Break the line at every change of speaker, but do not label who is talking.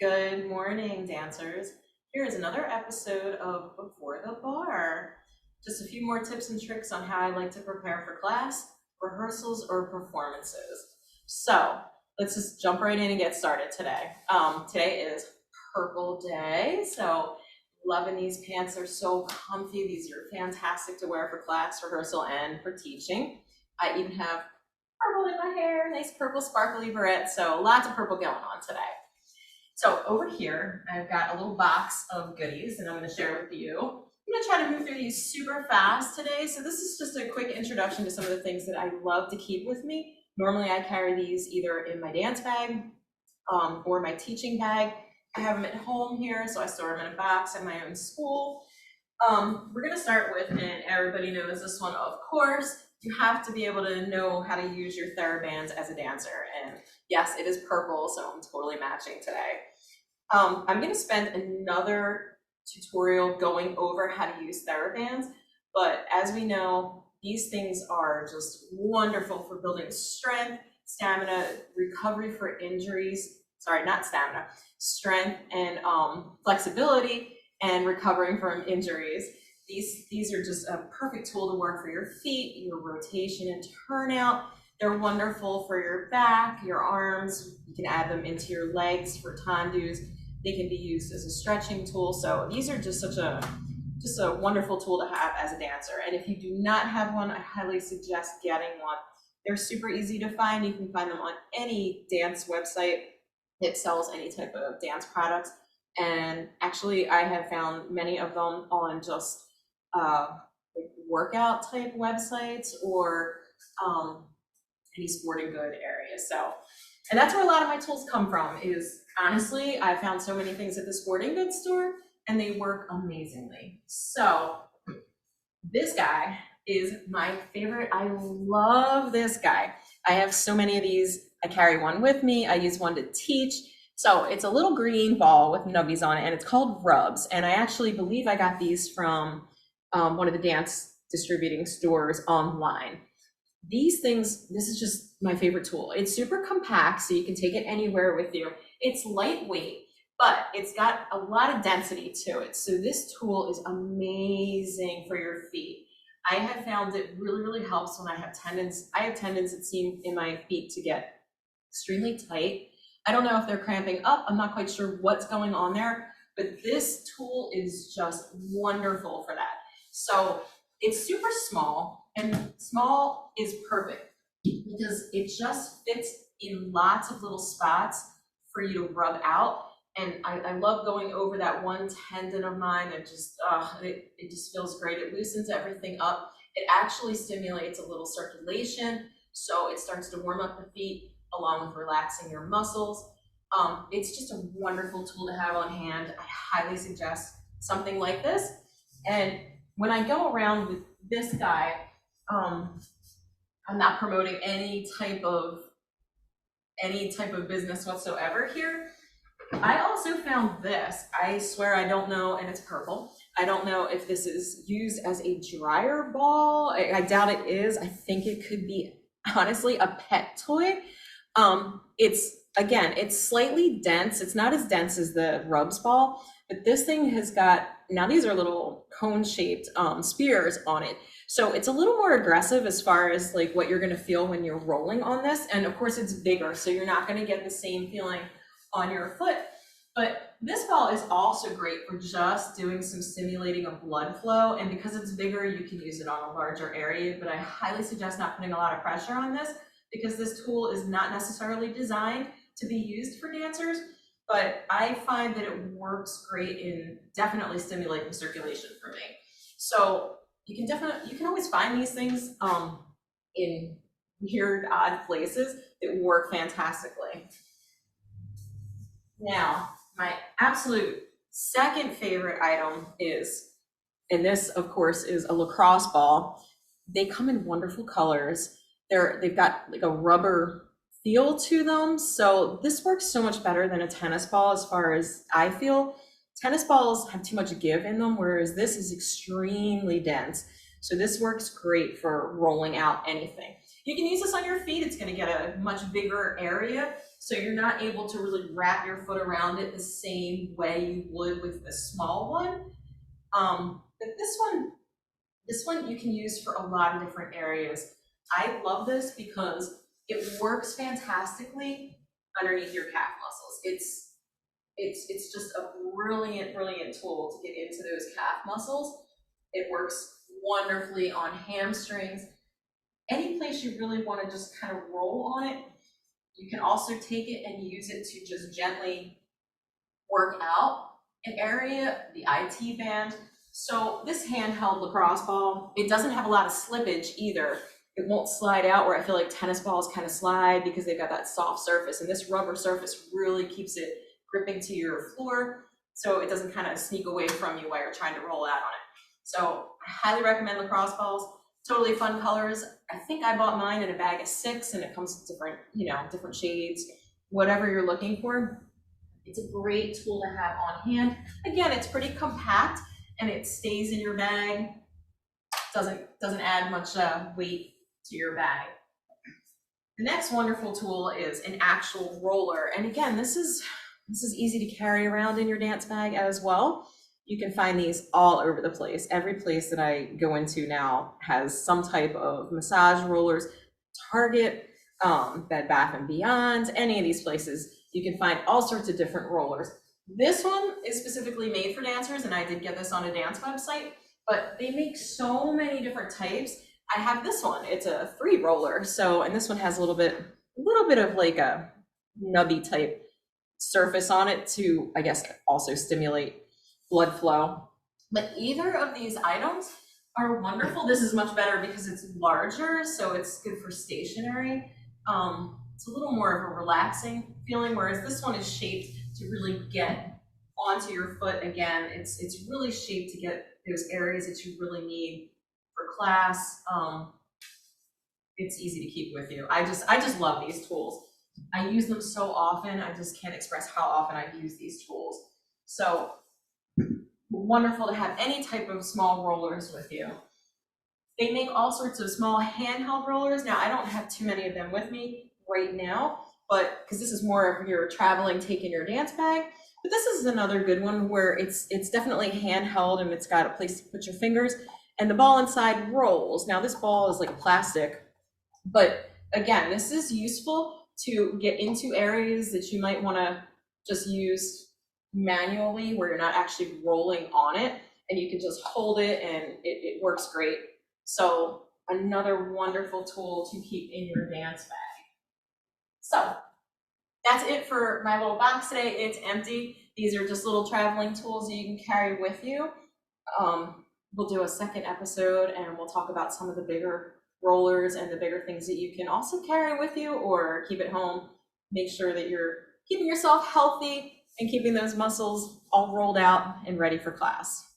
Good morning, dancers. Here is another episode of Before the Bar. Just a few more tips and tricks on how I like to prepare for class, rehearsals, or performances. So let's just jump right in and get started today. Today is Purple Day, so loving these pants. They're so comfy. These are fantastic to wear for class, rehearsal, and for teaching. I even have purple in my hair, nice purple sparkly barrette, so lots of purple going on today. So over here, I've got a little box of goodies and I'm going to share with you. I'm going to try to move through these super fast today. So this is just a quick introduction to some of the things that I love to keep with me. Normally I carry these either in my dance bag or my teaching bag. I have them at home here, so I store them in a box at my own school. We're going to start with, and everybody knows this one, of course, you have to be able to know how to use your TheraBands as a dancer. And yes, it is purple, so I'm totally matching today. I'm going to spend another tutorial going over how to use TheraBands, but as we know, these things are just wonderful for building strength, stamina, recovery for injuries. Sorry, not stamina, strength and flexibility and recovering from injuries. These are just a perfect tool to work for your feet, your rotation and turnout. They're wonderful for your back, your arms. You can add them into your legs for tendus. They can be used as a stretching tool. So these are just such a wonderful tool to have as a dancer. And if you do not have one, I highly suggest getting one. They're super easy to find. You can find them on any dance website that sells any type of dance products. And actually, I have found many of them on just like workout type websites or any sporting good area. So, and that's where a lot of my tools come from. Is honestly, I found so many things at the sporting goods store and they work amazingly. So this guy is my favorite. I love this guy. I have so many of these. I carry one with me. I use one to teach. So it's a little green ball with nubbies on it, and it's called Rubs. And I actually believe I got these from one of the dance distributing stores online. These things, this is just my favorite tool. It's super compact, so you can take it anywhere with you. It's lightweight, but it's got a lot of density to it. So this tool is amazing for your feet. I have found it really, really helps when I have tendons. I have tendons that seem in my feet to get extremely tight. I don't know if they're cramping up. I'm not quite sure what's going on there, but this tool is just wonderful for that. So it's super small, and small is perfect because it just fits in lots of little spots for you to rub out. And I love going over that one tendon of mine that just, it just feels great. It loosens everything up. It actually stimulates a little circulation, so it starts to warm up the feet along with relaxing your muscles. It's just a wonderful tool to have on hand. I highly suggest something like this. And when I go around with this guy, I'm not promoting any type of business whatsoever here. I also found this. I swear I don't know, and it's purple. I don't know if this is used as a dryer ball. I doubt it is. I think it could be, honestly, a pet toy. It's slightly dense. It's not as dense as the Rubs ball, but this thing has got, now these are little cone-shaped spears on it. So it's a little more aggressive as far as like what you're gonna feel when you're rolling on this. And of course it's bigger, so you're not gonna get the same feeling on your foot. But this ball is also great for just doing some stimulating of blood flow. And because it's bigger, you can use it on a larger area, but I highly suggest not putting a lot of pressure on this because this tool is not necessarily designed to be used for dancers, but I find that it works great in definitely stimulating circulation for me. So you can always find these things in weird, odd places that work fantastically. Now, my absolute second favorite item is, and this of course is a lacrosse ball. They come in wonderful colors. They've got like a rubber feel to them. So this works so much better than a tennis ball as far as I feel. Tennis balls have too much give in them, whereas this is extremely dense. So this works great for rolling out anything. You can use this on your feet. It's going to get a much bigger area. So you're not able to really wrap your foot around it the same way you would with the small one. But this one you can use for a lot of different areas. I love this because it works fantastically underneath your calf muscles. It's just a brilliant tool to get into those calf muscles. It works wonderfully on hamstrings. Any place you really want to just kind of roll on it, you can also take it and use it to just gently work out an area, the IT band. So this handheld lacrosse ball, it doesn't have a lot of slippage either. It won't slide out where I feel like tennis balls kind of slide because they've got that soft surface, and this rubber surface really keeps it gripping to your floor so it doesn't kind of sneak away from you while you're trying to roll out on it. So I highly recommend lacrosse balls. Totally fun colors. I think I bought mine in a bag of 6 and it comes with different, different shades, whatever you're looking for. It's a great tool to have on hand. Again, it's pretty compact and it stays in your bag. Doesn't add much weight to your bag. The next wonderful tool is an actual roller. And again, this is easy to carry around in your dance bag as well. You can find these all over the place. Every place that I go into now has some type of massage rollers. Target, Bed Bath & Beyond, any of these places, you can find all sorts of different rollers. This one is specifically made for dancers, and I did get this on a dance website, but they make so many different types. I have this one. It's a 3 roller. So, and this one has a little bit of like a nubby type surface on it to, I guess, also stimulate blood flow. But either of these items are wonderful. This is much better because it's larger, so it's good for stationary. It's a little more of a relaxing feeling, whereas this one is shaped to really get onto your foot. Again, it's really shaped to get those areas that you really need for class. It's easy to keep with you. I just love these tools. I use them so often, I just can't express how often I use these tools. So wonderful to have any type of small rollers with you. They make all sorts of small handheld rollers. Now, I don't have too many of them with me right now, but because this is more if you're traveling, taking your dance bag. But this is another good one where it's definitely handheld and it's got a place to put your fingers, and the ball inside rolls. Now, this ball is like plastic, but again, this is useful to get into areas that you might want to just use manually where you're not actually rolling on it, and you can just hold it and it works great. So another wonderful tool to keep in your dance bag. So that's it for my little box today. It's empty. These are just little traveling tools that you can carry with you. We'll do a second episode and we'll talk about some of the bigger rollers and the bigger things that you can also carry with you or keep at home. Make sure that you're keeping yourself healthy and keeping those muscles all rolled out and ready for class.